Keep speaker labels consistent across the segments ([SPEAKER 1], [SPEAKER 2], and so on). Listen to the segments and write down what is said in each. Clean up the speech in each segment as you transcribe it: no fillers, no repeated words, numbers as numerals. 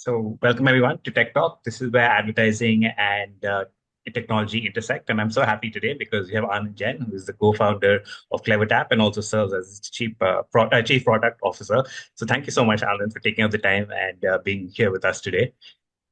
[SPEAKER 1] So, welcome everyone to Tech Talk. This is where advertising and technology intersect. And I'm so happy today because we have Anand Jain, who is the co-founder of CleverTap and also serves as chief product officer. So, thank you so much, Anand, for taking up the time and being here with us today.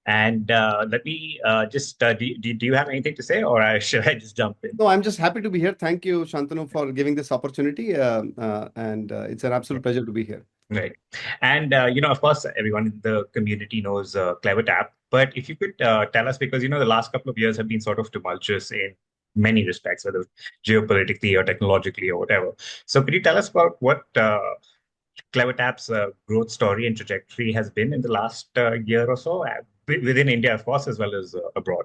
[SPEAKER 1] And let me do you have anything to say, or should I just jump in?
[SPEAKER 2] No, I'm just happy to be here. Thank you, Shantanu, for giving this opportunity. And it's an absolute pleasure to be here.
[SPEAKER 1] Right. And, of course, everyone in the community knows CleverTap. But if you could tell us, because, the last couple of years have been sort of tumultuous in many respects, whether geopolitically or technologically or whatever. So could you tell us about what CleverTap's growth story and trajectory has been in the last year or so, within India, of course, as well as abroad?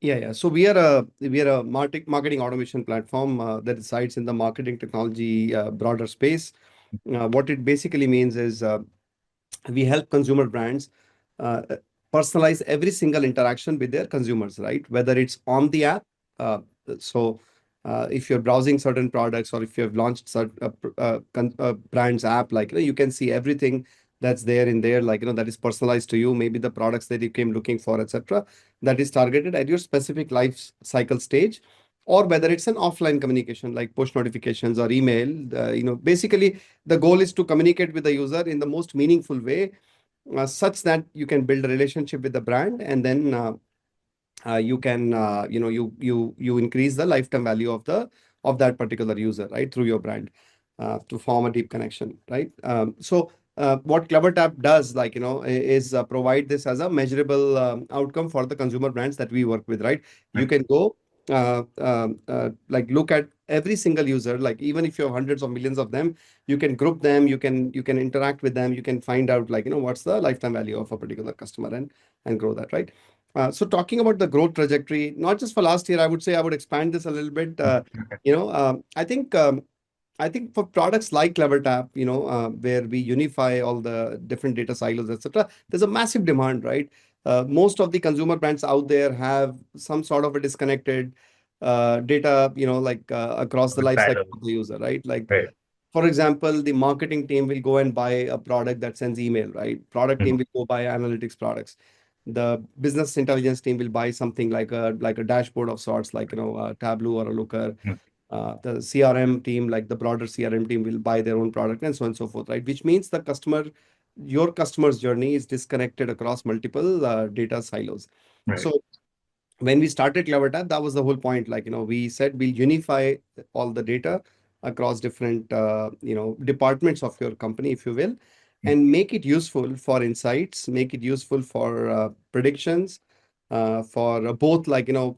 [SPEAKER 2] Yeah. So we are a marketing automation platform that resides in the marketing technology broader space. What it basically means is we help consumer brands uh, personalize every single interaction with their consumers, right? Whether it's on the app, uh, so if you're browsing certain products or if you have launched brand's app, like you can see everything that's there in there, like that is personalized to you. Maybe the products that you came looking for, etc. That is targeted at your specific life cycle stage. Or whether it's an offline communication like push notifications or email, basically the goal is to communicate with the user in the most meaningful way, such that you can build a relationship with the brand, and then you can you increase the lifetime value of that particular user, right, through your brand, to form a deep connection, right? What CleverTap does, is provide this as a measurable outcome for the consumer brands that we work with, right? You
[SPEAKER 1] Right.
[SPEAKER 2] can go like look at every single user, like even if you have hundreds of millions of them, you can group them, you can interact with them, you can find out, what's the lifetime value of a particular customer, and grow that, right? So talking about the growth trajectory, not just for last year, I would say I would expand this a little bit. I think for products like CleverTap, where we unify all the different data silos, etc., there's a massive demand, right? Most of the consumer brands out there have some sort of a disconnected data, across the
[SPEAKER 1] With
[SPEAKER 2] life cycle
[SPEAKER 1] silos.
[SPEAKER 2] of the user, right? Like,
[SPEAKER 1] Right.
[SPEAKER 2] for example, the marketing team will go and buy a product that sends email, right? Product team
[SPEAKER 1] Mhm.
[SPEAKER 2] will go buy analytics products. The business intelligence team will buy something like a dashboard of sorts, like a Tableau or a Looker.
[SPEAKER 1] Mhm.
[SPEAKER 2] The CRM team, like the broader CRM team, will buy their own product, and so on and so forth, right? Which means your customer's journey is disconnected across multiple data silos.
[SPEAKER 1] Right.
[SPEAKER 2] So when we started CleverTap, that was the whole point. We said we'll unify all the data across different, departments of your company, if you will,
[SPEAKER 1] Mhm.
[SPEAKER 2] and make it useful for insights, make it useful for predictions, for both,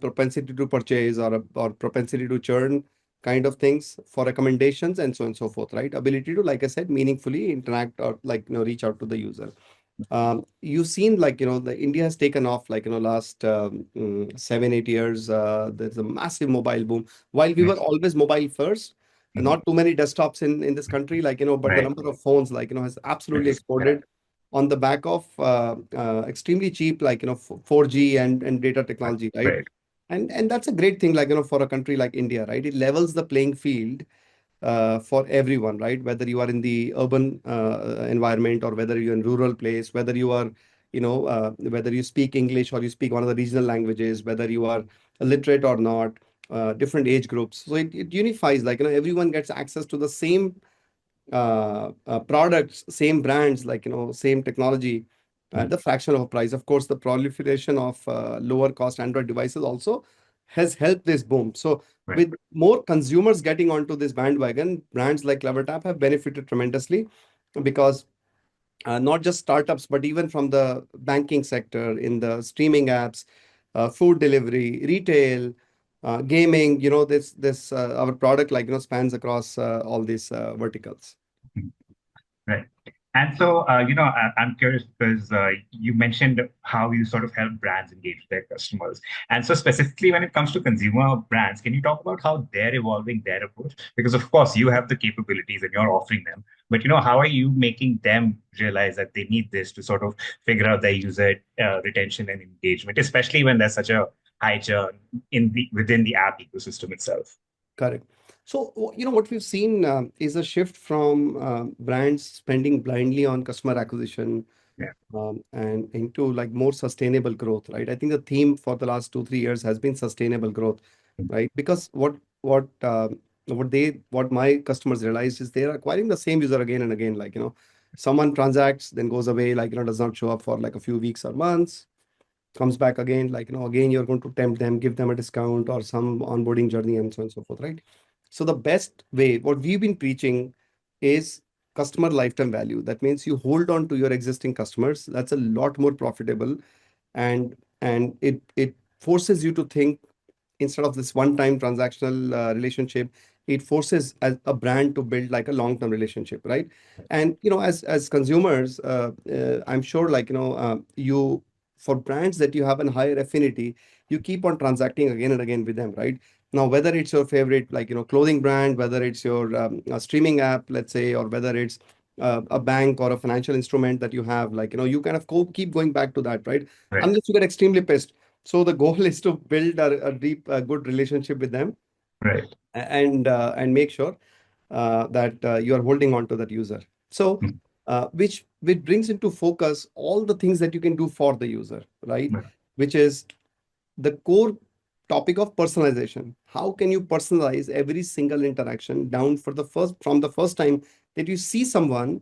[SPEAKER 2] propensity to purchase or propensity to churn kind of things, for recommendations, and so on and so forth, right? Ability to, like I said, meaningfully interact or reach out to the user. You've seen, the India has taken off, last 7, 8 years. There's a massive mobile boom. While we were
[SPEAKER 1] Right.
[SPEAKER 2] always mobile first,
[SPEAKER 1] Mhm.
[SPEAKER 2] not too many desktops in this country, but the
[SPEAKER 1] Right.
[SPEAKER 2] number of phones, has absolutely
[SPEAKER 1] Yes. Yeah.
[SPEAKER 2] exploded on the back of extremely cheap, 4G and data technology, right?
[SPEAKER 1] Right.
[SPEAKER 2] And that's a great thing, for a country like India, right? It levels the playing field for everyone, right? Whether you are in the urban environment or whether you're in rural place, whether you are, whether you speak English or you speak one of the regional languages, whether you are illiterate or not, different age groups. So it unifies, everyone gets access to the same products, same brands, same technology at
[SPEAKER 1] Mhm.
[SPEAKER 2] the fraction of a price. Of course, the proliferation of lower cost Android devices also has helped this boom. So
[SPEAKER 1] Right.
[SPEAKER 2] with more consumers getting onto this bandwagon, brands like CleverTap have benefited tremendously, because not just startups, but even from the banking sector, in the streaming apps, food delivery, retail, gaming, this our product, spans across all these verticals.
[SPEAKER 1] Mhm. Right. And so, I'm curious because you mentioned how you sort of help brands engage with their customers. And so, specifically when it comes to consumer brands, can you talk about how they're evolving their approach? Because, of course, you have the capabilities and you're offering them. But, how are you making them realize that they need this to sort of figure out their user retention and engagement, especially when there's such a high churn within the app ecosystem itself?
[SPEAKER 2] Correct. So, what we've seen is a shift from brands spending blindly on customer acquisition,
[SPEAKER 1] Yeah.
[SPEAKER 2] and into like more sustainable growth, right? I think the theme for the last 2, 3 years has been sustainable growth,
[SPEAKER 1] Mm.
[SPEAKER 2] right? Because what my customers realize is they're acquiring the same user again and again. Like, someone transacts, then goes away, like, does not show up for like a few weeks or months, comes back again, like, again, you're going to tempt them, give them a discount or some onboarding journey and so on and so forth, right? So the best way, what we've been preaching is customer lifetime value. That means you hold on to your existing customers. That's a lot more profitable, and it forces you to think instead of this one-time transactional relationship. It forces a brand to build like a long-term relationship, right? And as consumers, I'm sure, like, you, for brands that you have a higher affinity, you keep on transacting again and again with them, right? Now, whether it's your favorite, like, clothing brand, whether it's your a streaming app, let's say, or whether it's a bank or a financial instrument that you have, like, you kind of keep going back to that, right?
[SPEAKER 1] Right.
[SPEAKER 2] Unless you get extremely pissed. So the goal is to build a deep, good relationship with them,
[SPEAKER 1] Right.
[SPEAKER 2] and make sure that you are holding on to that user. So,
[SPEAKER 1] Mm.
[SPEAKER 2] which brings into focus all the things that you can do for the user, right?
[SPEAKER 1] Right.
[SPEAKER 2] Which is the core topic of personalization. How can you personalize every single interaction down from the first time that you see someone,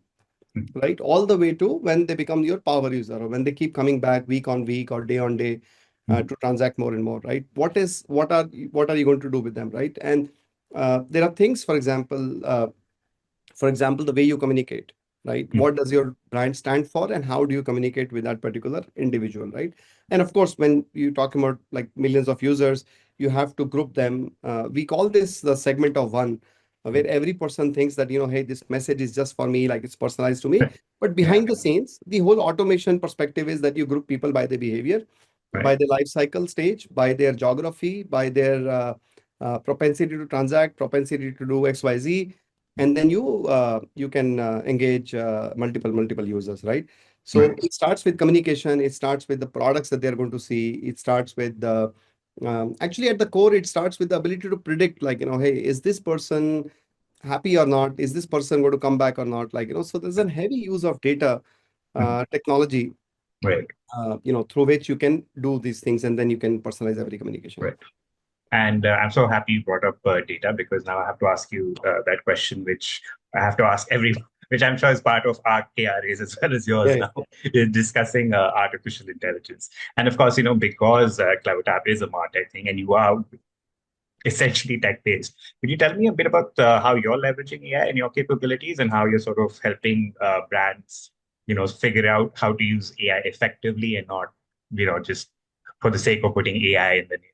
[SPEAKER 1] Mm.
[SPEAKER 2] right, all the way to when they become your power user, or when they keep coming back week on week or day on day,
[SPEAKER 1] Mm.
[SPEAKER 2] to transact more and more, right? What are you going to do with them, right? And there are things, for example, the way you communicate, right?
[SPEAKER 1] Mm.
[SPEAKER 2] What does your brand stand for, and how do you communicate with that particular individual, right? And of course, when you talk about like millions of users, you have to group them. We call this the segment of one,
[SPEAKER 1] Mm.
[SPEAKER 2] where every person thinks that, hey, this message is just for me, like it's personalized to me. But
[SPEAKER 1] Yeah.
[SPEAKER 2] behind the scenes, the whole automation perspective is that you group people by their behavior,
[SPEAKER 1] Right.
[SPEAKER 2] by their life cycle stage, by their geography, by their propensity to transact, propensity to do XYZ, and then you can engage multiple users, right? So
[SPEAKER 1] Right.
[SPEAKER 2] it starts with communication. It starts with the products that they're going to see. It starts with the actually, at the core, it starts with the ability to predict, like, hey, is this person happy or not? Is this person going to come back or not? Like, so there's a heavy use of data
[SPEAKER 1] Mm.
[SPEAKER 2] technology,
[SPEAKER 1] Right.
[SPEAKER 2] through which you can do these things, and then you can personalize every communication.
[SPEAKER 1] Right. And I'm so happy you brought up data, because now I have to ask you that question, which I have to ask everyone, which I'm sure is part of our KRAs as well as yours
[SPEAKER 2] Yeah,
[SPEAKER 1] now, in discussing artificial intelligence. And of course, because CleverTap is a MarTech thing and you are essentially tech-based, could you tell me a bit about how you're leveraging AI and your capabilities, and how you're sort of helping brands, figure out how to use AI effectively and not, just for the sake of putting AI in the name?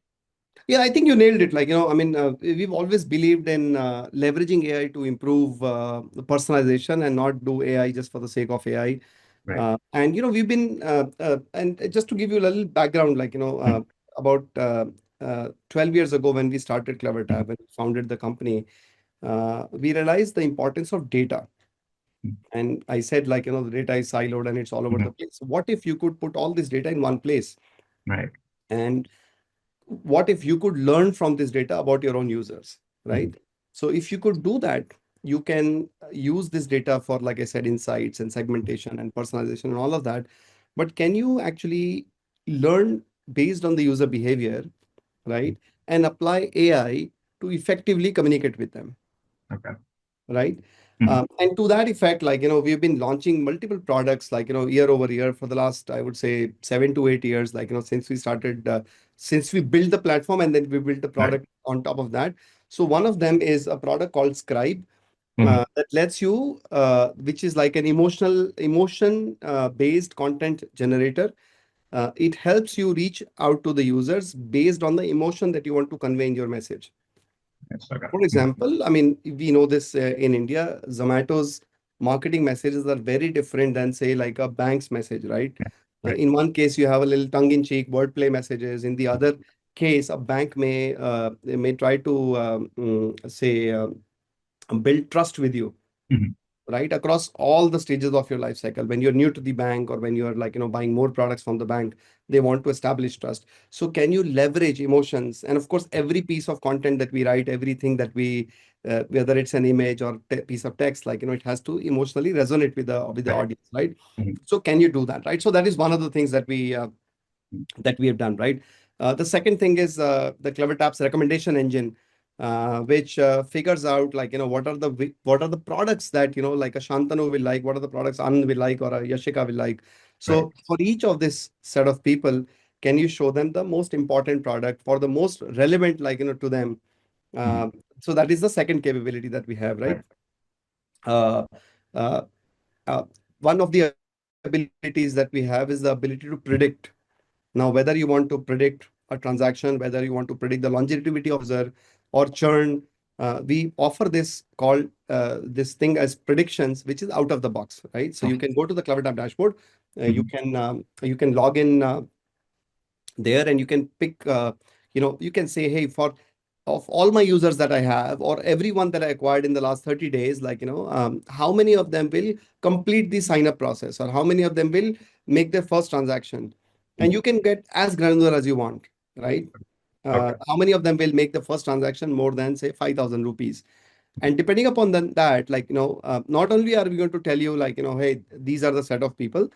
[SPEAKER 2] Yeah, I think you nailed it. Like, I mean, we've always believed in leveraging AI to improve the personalization, and not do AI just for the sake of AI.
[SPEAKER 1] Right.
[SPEAKER 2] And, we've been, and just to give you a little background, like,
[SPEAKER 1] Mm.
[SPEAKER 2] about 12 years ago, when we started
[SPEAKER 1] Mhm.
[SPEAKER 2] CleverTab, when we founded the company, we realized the importance of data. And I said, like, the data is siloed and it's all over
[SPEAKER 1] Mhm.
[SPEAKER 2] the place. What if you could put all this data in one place?
[SPEAKER 1] Right.
[SPEAKER 2] And what if you could learn from this data about your own users,
[SPEAKER 1] Mhm.
[SPEAKER 2] right? So if you could do that, you can use this data for, like I said, insights and segmentation and personalization and all of that. But can you actually learn based on the user behavior, right? And apply AI to effectively communicate with them,
[SPEAKER 1] Okay.
[SPEAKER 2] right?
[SPEAKER 1] Mhm.
[SPEAKER 2] And to that effect, like, we've been launching multiple products, like, year over year for the last, I would say, 7 to 8 years, like, since we started, since we built the platform, and then we built the
[SPEAKER 1] Right.
[SPEAKER 2] product on top of that. So one of them is a product called Scribe,
[SPEAKER 1] Mhm.
[SPEAKER 2] that lets you, which is like an emotion based content generator. It helps you reach out to the users based on the emotion that you want to convey in your message.
[SPEAKER 1] Yes. Okay.
[SPEAKER 2] For
[SPEAKER 1] Mhm.
[SPEAKER 2] example, I mean, we know this in India, Zomato's marketing messages are very different than, say, like a bank's message, right?
[SPEAKER 1] Yeah. Right.
[SPEAKER 2] In one case, you have a little tongue-in-cheek wordplay messages. In the other case, a bank may try to say build trust with you,
[SPEAKER 1] Mhm.
[SPEAKER 2] right? Across all the stages of your life cycle. When you're new to the bank or when you're like, buying more products from the bank, they want to establish trust. So can you leverage emotions? And of course, every piece of content that we write, everything that we, whether it's an image or piece of text, like, it has to emotionally resonate with the
[SPEAKER 1] Right.
[SPEAKER 2] audience, right?
[SPEAKER 1] Mhm.
[SPEAKER 2] So can you do that, right? So that is one of the things that we have done, right? The second thing is the CleverTap's recommendation engine, which figures out like, what are the products that, like a Shantanu will like, what are the products Anand will like or a Yashika will like.
[SPEAKER 1] Right.
[SPEAKER 2] So for each of this set of people, can you show them the most important product for the most relevant, like, to them?
[SPEAKER 1] Mhm.
[SPEAKER 2] Uh, so that is the second capability that we have, right?
[SPEAKER 1] Right.
[SPEAKER 2] Uh, uh, uh, One of the abilities that we have is the ability to predict. Now, whether you want to predict a transaction, whether you want to predict the longevity of a user or churn, we offer this called this thing as predictions, which is out of the box, right? So you
[SPEAKER 1] Okay.
[SPEAKER 2] can go to the CleverTap dashboard,
[SPEAKER 1] Mhm.
[SPEAKER 2] you can log in there and you can pick, you can say, hey, for of all my users that I have or everyone that I acquired in the last 30 days, like, how many of them will complete the sign up process or how many of them will make their first transaction? And
[SPEAKER 1] Mhm.
[SPEAKER 2] you can get as granular as you want, right?
[SPEAKER 1] Okay.
[SPEAKER 2] How many of them will make the first transaction more than say 5,000 rupees? And depending upon that, like, not only are we going to tell you like, hey, these are the set of people,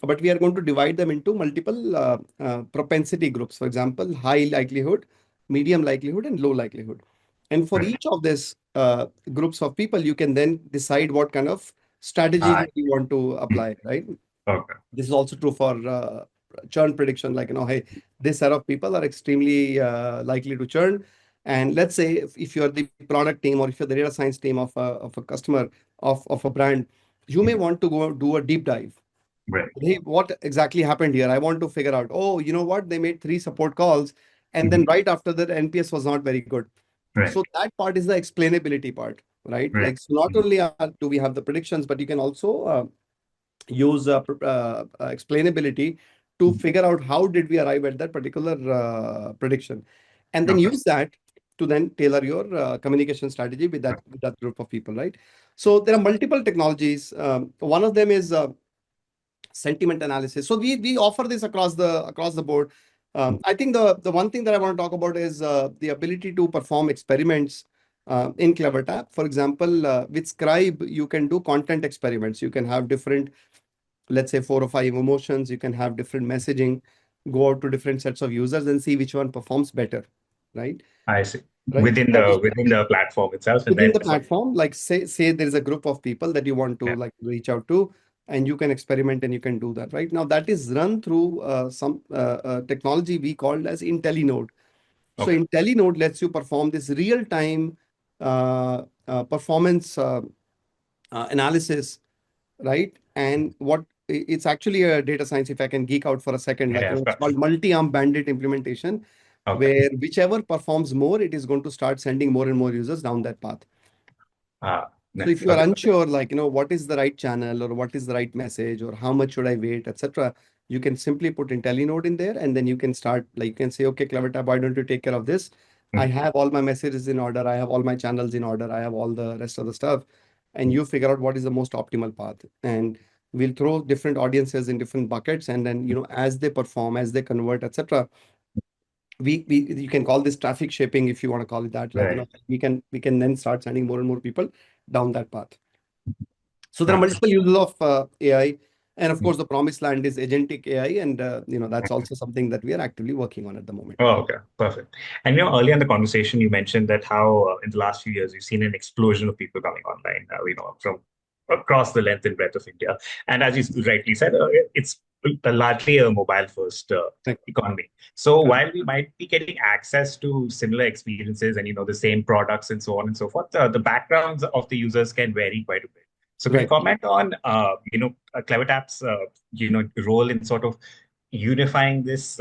[SPEAKER 2] but we are going to divide them into multiple propensity groups. For example, high likelihood, medium likelihood, and low likelihood. And for
[SPEAKER 1] Right.
[SPEAKER 2] each of these groups of people, you can then decide what kind of strategy
[SPEAKER 1] Ah,
[SPEAKER 2] that you want to
[SPEAKER 1] mhm.
[SPEAKER 2] apply, right?
[SPEAKER 1] Okay.
[SPEAKER 2] This is also true for churn prediction. Like, hey, this set of people are extremely likely to churn. And let's say if you're the product team or if you're the data science team of a customer of a brand, you may
[SPEAKER 1] Mhm.
[SPEAKER 2] want to go do a deep dive.
[SPEAKER 1] Right.
[SPEAKER 2] Hey, what exactly happened here? I want to figure out. Oh, you know what? They made three support calls, and then
[SPEAKER 1] Mhm.
[SPEAKER 2] right after that, NPS was not very good.
[SPEAKER 1] Right.
[SPEAKER 2] So that part is the explainability part, right?
[SPEAKER 1] Right.
[SPEAKER 2] Like, so not
[SPEAKER 1] Mhm.
[SPEAKER 2] only do we have the predictions, but you can also use explainability to
[SPEAKER 1] Mhm.
[SPEAKER 2] figure out how did we arrive at that particular prediction, and then
[SPEAKER 1] Okay.
[SPEAKER 2] use that to then tailor your communication strategy with that group of people, right? So there are multiple technologies. One of them is sentiment analysis. So we offer this across the board.
[SPEAKER 1] Mhm.
[SPEAKER 2] I think the one thing that I want to talk about is the ability to perform experiments in CleverTap. For example, with Scribe, you can do content experiments. You can have different, let's say, 4 or 5 emotions. You can have different messaging, go out to different sets of users and see which one performs better, right?
[SPEAKER 1] I see.
[SPEAKER 2] Right.
[SPEAKER 1] Within the platform itself, and
[SPEAKER 2] Within
[SPEAKER 1] then
[SPEAKER 2] the platform, like say there is a group of people that you want to
[SPEAKER 1] yeah.
[SPEAKER 2] like reach out to, and you can experiment and you can do that. Right now, that is run through some technology we called as IntelliNode. So
[SPEAKER 1] Okay.
[SPEAKER 2] IntelliNode lets you perform this real time performance analysis, right? And it's actually a data science, if I can geek out for a second, like,
[SPEAKER 1] Yeah. Of
[SPEAKER 2] it's
[SPEAKER 1] course.
[SPEAKER 2] called multi-arm bandit implementation,
[SPEAKER 1] Okay.
[SPEAKER 2] where whichever performs more, it is going to start sending more and more users down that path. So if
[SPEAKER 1] Nice.
[SPEAKER 2] you are
[SPEAKER 1] Okay.
[SPEAKER 2] unsure, like, what is the right channel or what is the right message or how much should I wait, etc., you can simply put IntelliNode in there and then you can start, like, you can say, okay, CleverTap, why don't you take care of this? I
[SPEAKER 1] Mhm.
[SPEAKER 2] have all my messages in order. I have all my channels in order. I have all the rest of the stuff. And you figure out what is the most optimal path. And we'll throw different audiences in different buckets. And then, as they perform, as they convert, etc., we you can call this traffic shaping if you want to call it that. Like,
[SPEAKER 1] Right.
[SPEAKER 2] we can then start sending more and more people down that path. So there are
[SPEAKER 1] Nice.
[SPEAKER 2] multiple uses of AI, and of
[SPEAKER 1] Mhm.
[SPEAKER 2] course, the promised land is agentic AI, and that's also something that we are actively working on at the moment.
[SPEAKER 1] Oh, okay, perfect. And earlier in the conversation, you mentioned that how in the last few years you've seen an explosion of people coming online. From across the length and breadth of India. And as you rightly said, it's largely a mobile-first
[SPEAKER 2] Correct.
[SPEAKER 1] economy. So
[SPEAKER 2] Correct.
[SPEAKER 1] while we might be getting access to similar experiences and the same products and so on and so forth, the backgrounds of the users can vary quite a bit. So could you
[SPEAKER 2] Right.
[SPEAKER 1] comment on CleverTap's role in sort of unifying this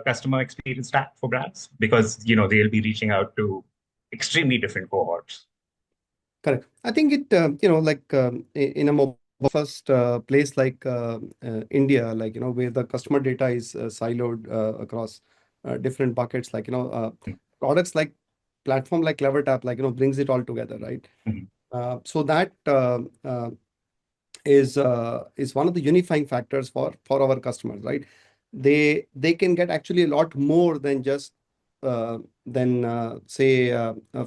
[SPEAKER 1] customer experience stack for brands because they'll be reaching out to extremely different cohorts.
[SPEAKER 2] Correct. I think it, like in a mobile first place like India, like, where the customer data is siloed across different buckets, like, products like platform like CleverTap, like, brings it all together, right?
[SPEAKER 1] Mhm.
[SPEAKER 2] So that is one of the unifying factors for our customers, right? They can get actually a lot more than just than say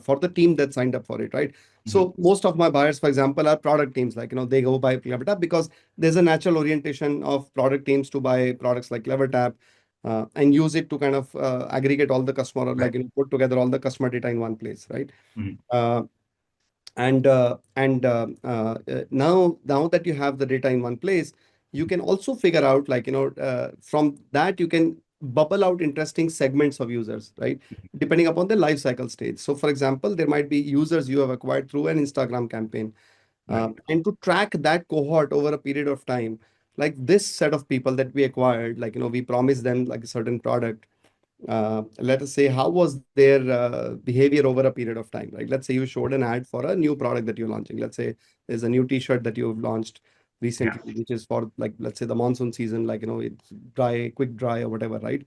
[SPEAKER 2] for the team that signed up for it, right?
[SPEAKER 1] Mhm.
[SPEAKER 2] So most of my buyers, for example, are product teams. Like, they go buy CleverTap because there's a natural orientation of product teams to buy products like CleverTap, and use it to kind of aggregate all the customer,
[SPEAKER 1] Right.
[SPEAKER 2] like, put together all the customer data in one place, right?
[SPEAKER 1] Mhm.
[SPEAKER 2] Uh, now that you have the data in one place, you can also figure out, like, from that you can bubble out interesting segments of users, right? Depending upon the life cycle stage. So for example, there might be users you have acquired through an Instagram campaign,
[SPEAKER 1] Right.
[SPEAKER 2] and to track that cohort over a period of time, like this set of people that we acquired, like, we promised them like a certain product. Let us say, how was their behavior over a period of time, right? Let's say you showed an ad for a new product that you're launching. Let's say there's a new t-shirt that you've launched
[SPEAKER 1] Yeah.
[SPEAKER 2] recently, which is for, like, let's say the monsoon season, like, it's dry, quick dry or whatever, right?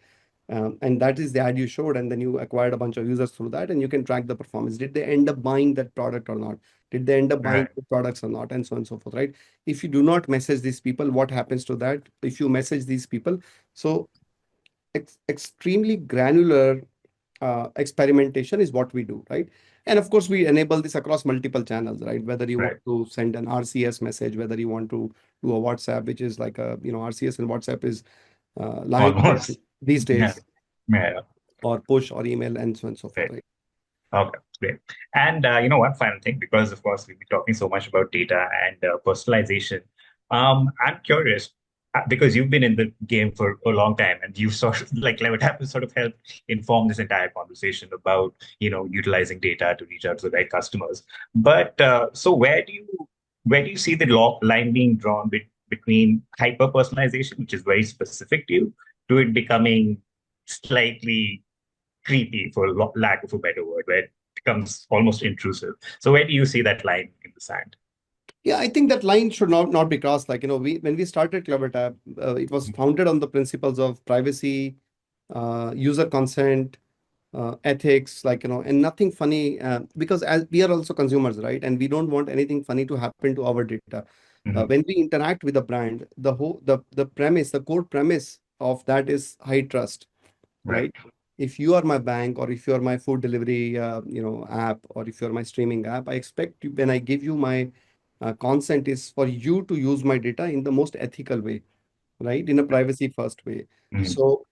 [SPEAKER 2] And that is the ad you showed, and then you acquired a bunch of users through that, and you can track the performance. Did they end up buying that product or not? Did they end up buying
[SPEAKER 1] Right.
[SPEAKER 2] the products or not? And so on and so forth, right? If you do not message these people, what happens to that? If you message these people, so extremely granular experimentation is what we do, right? And of course, we enable this across multiple channels, right? Whether you
[SPEAKER 1] Right.
[SPEAKER 2] want to send an RCS message, whether you want to do a WhatsApp, which is like a, RCS and WhatsApp is live
[SPEAKER 1] Almost.
[SPEAKER 2] these
[SPEAKER 1] Yeah.
[SPEAKER 2] days,
[SPEAKER 1] Yeah.
[SPEAKER 2] or push or email and so on and so forth,
[SPEAKER 1] Right.
[SPEAKER 2] right?
[SPEAKER 1] Okay, great. And one final thing, because of course we've been talking so much about data and personalization. I'm curious because you've been in the game for a long time, and you've sort of like CleverTap has sort of helped inform this entire conversation about utilizing data to reach out to the right customers. But so where do you see the line being drawn between hyper personalization, which is very specific to you, to it becoming slightly creepy, for lack of a better word, where it becomes almost intrusive. So where do you see that line in the sand?
[SPEAKER 2] Yeah, I think that line should not be crossed. Like, we when we started CleverTap, it was founded on the principles of privacy, user consent, ethics, like, and nothing funny, because as we are also consumers, right? And we don't want anything funny to happen to our data.
[SPEAKER 1] Mhm.
[SPEAKER 2] When we interact with a brand, the core premise of that is high trust,
[SPEAKER 1] Right.
[SPEAKER 2] right? If you are my bank, or if you are my food delivery, app, or if you're my streaming app, I expect you, when I give you my consent, is for you to use my data in the most ethical way, right? In a privacy first way.
[SPEAKER 1] Mhm.
[SPEAKER 2] So,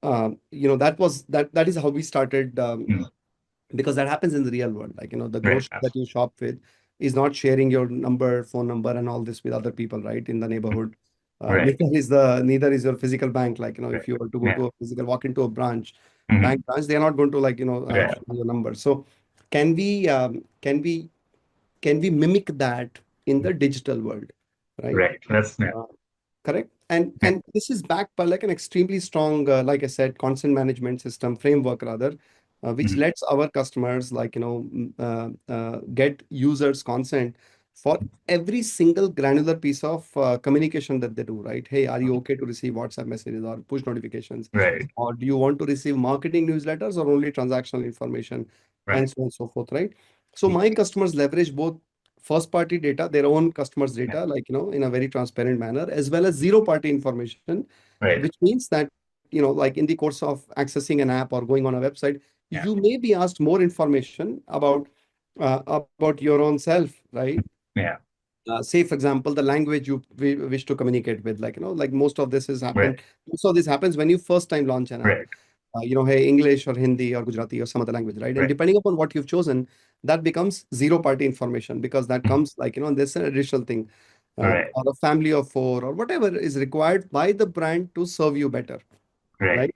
[SPEAKER 2] that is how we started,
[SPEAKER 1] Mhm.
[SPEAKER 2] because that happens in the real world. Like, the
[SPEAKER 1] Right.
[SPEAKER 2] grocery that you shop with is not sharing your number, phone number, and all this with other people, right, in the
[SPEAKER 1] Mhm.
[SPEAKER 2] neighborhood.
[SPEAKER 1] Right.
[SPEAKER 2] Neither is your physical bank. Like,
[SPEAKER 1] Right.
[SPEAKER 2] if you were to go
[SPEAKER 1] Yeah.
[SPEAKER 2] to a physical, walk into a
[SPEAKER 1] Mhm.
[SPEAKER 2] bank branch, they are not going to, like,
[SPEAKER 1] Yeah.
[SPEAKER 2] share your number. So can we um, can we can we mimic that in the digital world, right?
[SPEAKER 1] Right. That's yeah.
[SPEAKER 2] Uh, Correct. And
[SPEAKER 1] Yeah.
[SPEAKER 2] and this is backed by, like, an extremely strong, like I said, consent management system framework, rather, which
[SPEAKER 1] Mhm.
[SPEAKER 2] lets our customers, like, get users consent for every single granular piece of communication that they do, right? Hey, are you okay to receive WhatsApp messages or push notifications?
[SPEAKER 1] Right.
[SPEAKER 2] Or do you want to receive marketing newsletters or only transactional information?
[SPEAKER 1] Right.
[SPEAKER 2] And so on and so forth, right? So
[SPEAKER 1] Mhm.
[SPEAKER 2] my customers leverage both first party data, their own customers
[SPEAKER 1] Yeah.
[SPEAKER 2] data, like, in a very transparent manner, as well as zero party information,
[SPEAKER 1] Right.
[SPEAKER 2] which means that, like, in the course of accessing an app or going on a website,
[SPEAKER 1] Yeah.
[SPEAKER 2] you may be asked more information about your own self, right?
[SPEAKER 1] Yeah.
[SPEAKER 2] Say, for example, the language you wish to communicate with, like, like
[SPEAKER 1] Right.
[SPEAKER 2] most of this happens when you first time launch an app.
[SPEAKER 1] Right.
[SPEAKER 2] Hey, English or Hindi or Gujarati or some other language, right? And
[SPEAKER 1] Right.
[SPEAKER 2] depending upon what you've chosen, that becomes zero party information, because that
[SPEAKER 1] Mhm.
[SPEAKER 2] comes, like, there's an additional thing,
[SPEAKER 1] Right.
[SPEAKER 2] or a family of four, or whatever is required by the brand to serve you better,
[SPEAKER 1] Right.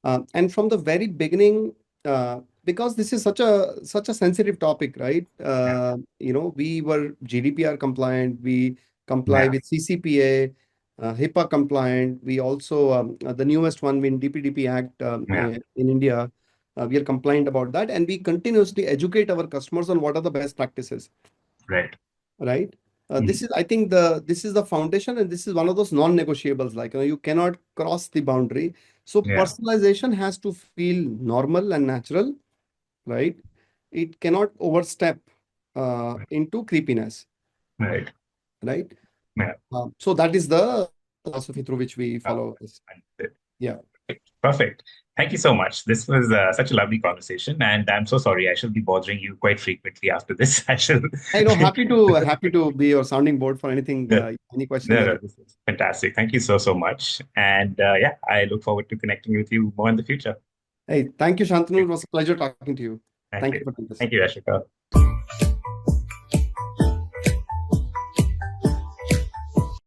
[SPEAKER 2] right? And from the very beginning, because this is such a sensitive topic, right?
[SPEAKER 1] Yeah.
[SPEAKER 2] We were GDPR compliant, we comply
[SPEAKER 1] Yeah.
[SPEAKER 2] with CCPA, HIPAA compliant. We also, the newest one, in DPDP Act,
[SPEAKER 1] Yeah.
[SPEAKER 2] in India, we are compliant about that, and we continuously educate our customers on what are the best practices,
[SPEAKER 1] Right.
[SPEAKER 2] right?
[SPEAKER 1] Mhm.
[SPEAKER 2] This is the foundation, and this is one of those non-negotiables. Like, you cannot cross the boundary. So
[SPEAKER 1] Yeah.
[SPEAKER 2] personalization has to feel normal and natural, right? It cannot overstep. into creepiness,
[SPEAKER 1] Right.
[SPEAKER 2] right?
[SPEAKER 1] Yeah.
[SPEAKER 2] So that is the philosophy through which we
[SPEAKER 1] Oh,
[SPEAKER 2] follow this.
[SPEAKER 1] understood.
[SPEAKER 2] Yeah.
[SPEAKER 1] Perfect. Thank you so much. This was such a lovely conversation, and I'm so sorry. I shall be bothering you quite frequently after this. I shall.
[SPEAKER 2] I know, happy to be your sounding board for anything,
[SPEAKER 1] No,
[SPEAKER 2] any questions
[SPEAKER 1] no,
[SPEAKER 2] that
[SPEAKER 1] no,
[SPEAKER 2] you.
[SPEAKER 1] this is fantastic. Thank you so much. And yeah, I look forward to connecting with you more in the future.
[SPEAKER 2] Hey, thank you, Shantanu. It was a pleasure talking to you.
[SPEAKER 1] Thank
[SPEAKER 2] Thank you
[SPEAKER 1] you.
[SPEAKER 2] for doing this.
[SPEAKER 1] Thank you, Ashika.